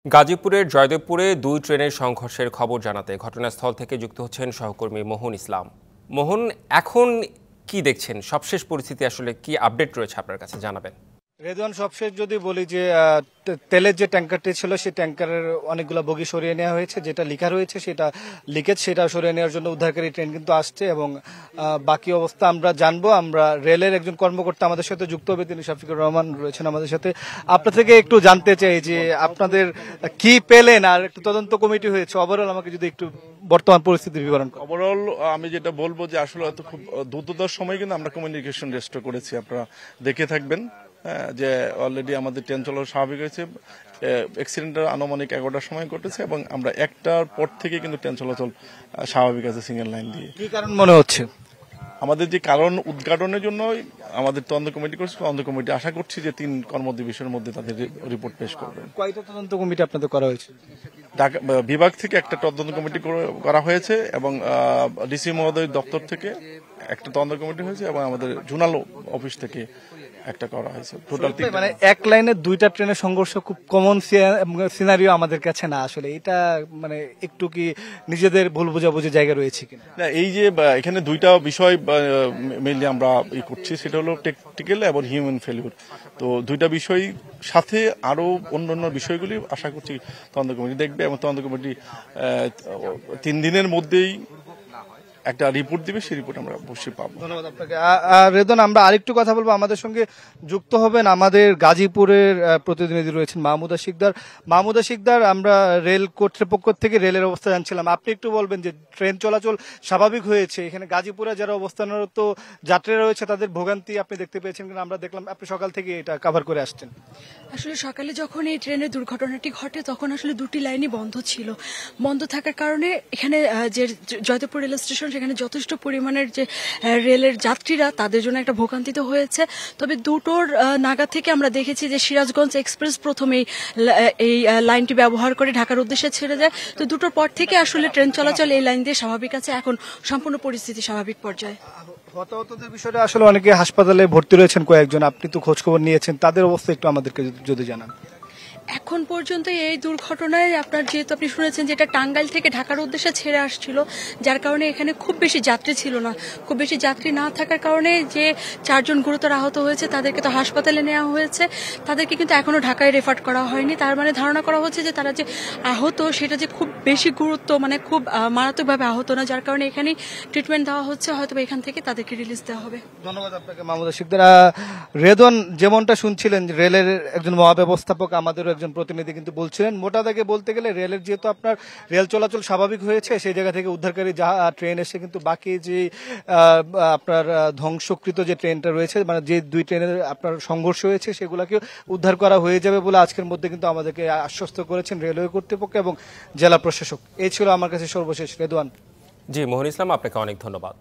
গাজীপুরের জয়দেবপুরে দুই ট্রেনের সংঘর্ষের খবর জানাতে ঘটনাস্থল থেকে যুক্ত হচ্ছেন সহকর্মী মোহন ইসলাম। মোহন, এখন কি দেখছেন? সবশেষ পরিস্থিতি আসলে কি আপডেট রয়েছে আপনার কাছে জানাবেন? রেদওয়ান, সবশেষ যদি বলি যে তেলের যে ট্যাঙ্কারটি ছিল সেই ট্যাঙ্কারের অনেকগুলো বগি সরিয়ে নেওয়া হয়েছে, যেটা লিখা রয়েছে সেটা লিকেজ, সেটা সরিয়ে নেওয়ার জন্য উদ্ধারকারী ট্রেন কিন্তু আসছে এবং বাকি অবস্থা আমরা জানবো। আমরা রেলের একজন কর্মকর্তা আমাদের সাথে যুক্ত হবে, তিনি শফিকুর রহমান রয়েছেন আমাদের সাথে। আপনার থেকে একটু জানতে চাই যে আপনাদের কি পেলেন, আর একটু তদন্ত কমিটি হয়েছে, ওভারঅল আমাকে যদি একটু বর্তমান পরিস্থিতির বিবরণ করেন। ওভারঅল আমি যেটা বলবো যে আসলে খুব দ্রুততার সময় কিন্তু আমরা কমিউনিকেশন রেস্টোর করেছি, আপনারা দেখে থাকবেন যে অলরেডি আমাদের ট্রেন চলাচল স্বাভাবিক হয়েছে। অ্যাক্সিডেন্টের আনুমানিক 11টার সময় ঘটেছে এবং আমরা 1টার পর থেকে কিন্তু ট্রেন চলাচল স্বাভাবিক আছে সিঙ্গেল লাইন দিয়ে। কি কারণ মনে হচ্ছে? আমাদের যে কারণ উদ্ঘাটনের জন্য আমাদের তদন্ত কমিটি করছে, তদন্ত কমিটি আশা করছি যে 3 কর্মদিবসের মধ্যে তাদের রিপোর্ট পেশ করবেন। কয়টা তদন্ত কমিটি আপনাদের করা হয়েছে? ঢাকা বিভাগ থেকে একটা তদন্ত কমিটি করা হয়েছে এবং ডিসি মহোদয়ের দপ্তর থেকে একটা তদন্ত কমিটি হয়েছে এবং আমাদের জোনাল অফিস থেকে একটা করা হয়েছে। টোটাল মানে এক লাইনে দুইটা ট্রেনের সংঘর্ষ খুব কমন সিনারিও আমাদের কাছে না, আসলে এটা মানে একটু কি নিজেদের ভুল বোঝাবুঝি জায়গা রয়েছে কিনা? না, এই যে এখানে দুইটা বিষয় মেইনলি আমরা করছি, সেটা হলো টেকনিক্যাল এবং হিউম্যান ফেলিউর। তো দুইটা বিষয় সাথে আরো অন্যান্য বিষয়গুলি আশা করছি তদন্ত কমিটি দেখবে এবং তদন্ত কমিটি 3 দিনের মধ্যেই একটা রিপোর্ট দিবে, সেই রিপোর্ট আমরা অবশ্যই পাবো। ধন্যবাদ আপনাকে। রেদন, আমরা আরেকটু কথা বলবো। আমাদের সঙ্গে যুক্ত হবেন আমাদের গাজীপুরের প্রতিনিধি রয়েছেন মাহমুদা শিকদার। মাহমুদা শিকদার, আমরা রেল কর্তৃপক্ষ থেকে রেলের অবস্থা জানছিলাম, আপনি একটু বলবেন যে ট্রেন চলাচল স্বাভাবিক হয়েছে, এখানে গাজীপুরে যারা অবস্থানরত যাত্রীরা রয়েছে তাদের ভোগান্তি আপনি দেখতে পেয়েছেন কিনা? আমরা দেখলাম আপনি সকাল থেকে এটা কভার করে আসছেন। আসলে সকালে যখন এই ট্রেনের দুর্ঘটনাটি ঘটে তখন আসলে দুটি লাইনই বন্ধ ছিল। বন্ধ থাকার কারণে এখানে যে জয়দেবপুর রেল স্টেশন, সেখানে যথেষ্ট পরিমাণের যে রেলের যাত্রীরা, তাদের জন্য একটা ভোগান্তিত হয়েছে। তবে দুটোর নাগাদ থেকে আমরা দেখেছি যে সিরাজগঞ্জ এক্সপ্রেস প্রথমেই এই লাইনটি ব্যবহার করে ঢাকার উদ্দেশ্যে ছেড়ে যায়। তো দুটোর পর থেকে আসলে ট্রেন চলাচল এই লাইন দিয়ে স্বাভাবিক আছে, এখন সম্পূর্ণ পরিস্থিতি স্বাভাবিক পর্যায়ে। হতাহতদের বিষয়টা আসলে অনেকে হাসপাতালে ভর্তি রয়েছেন কয়েকজন, আপনি তো খোঁজ খবর নিয়েছেন, তাদের অবস্থা একটু আমাদেরকে যদি জানান। এখন পর্যন্ত এই দুর্ঘটনায় আপনার, যেহেতু আপনি শুনেছেন যে এটা টাঙ্গাইল থেকে ঢাকার উদ্দেশ্যে ছেড়ে আসছিল, যার কারণে এখানে খুব বেশি যাত্রী ছিল না। খুব বেশি যাত্রী না থাকার কারণে যে 4 জন গুরুতর আহত হয়েছে তাদেরকে তো হাসপাতালে নেওয়া হয়েছে, তাদেরকে কিন্তু এখনো ঢাকায় রেফার করা হয়নি। তার মানে ধারণা করা হচ্ছে যে তারা যে আহত, সেটা যে খুব বেশি গুরুত্ব, মানে খুব মারাত্মকভাবে আহত না, যার কারণে এখানেই ট্রিটমেন্ট দেওয়া হচ্ছে, হয়তো এখান থেকে তাদেরকে রিলিজ দেওয়া হবে। ধন্যবাদ আপনাকে মাহমুদা শিকদার। রেদন, যেমনটা শুনছিলেন রেলের একজন মহাব্যবস্থাপক, আমাদেরও একজন প্রতিনিধি কিন্তু বলছিলেন, মোটা দাগে বলতে গেলে রেলের যেহেতু আপনার রেল চলাচল স্বাভাবিক হয়েছে, সেই জায়গা থেকে উদ্ধারকারী ট্রেন এসে কিন্তু বাকি যে আপনার ধ্বংসকৃত যে ট্রেনটা রয়েছে, মানে যে 2 ট্রেনের আপনার সংঘর্ষ হয়েছে, সেগুলোকে উদ্ধার করা হয়ে যাবে বলে আজকের মধ্যে কিন্তু আমাদেরকে আশ্বস্ত করেছেন রেলওয়ে কর্তৃপক্ষ এবং জেলা প্রশাসক। এই ছিল আমার কাছে সর্বশেষ। রেদওয়ান। জি মোহন ইসলাম, আপনাকে অনেক ধন্যবাদ।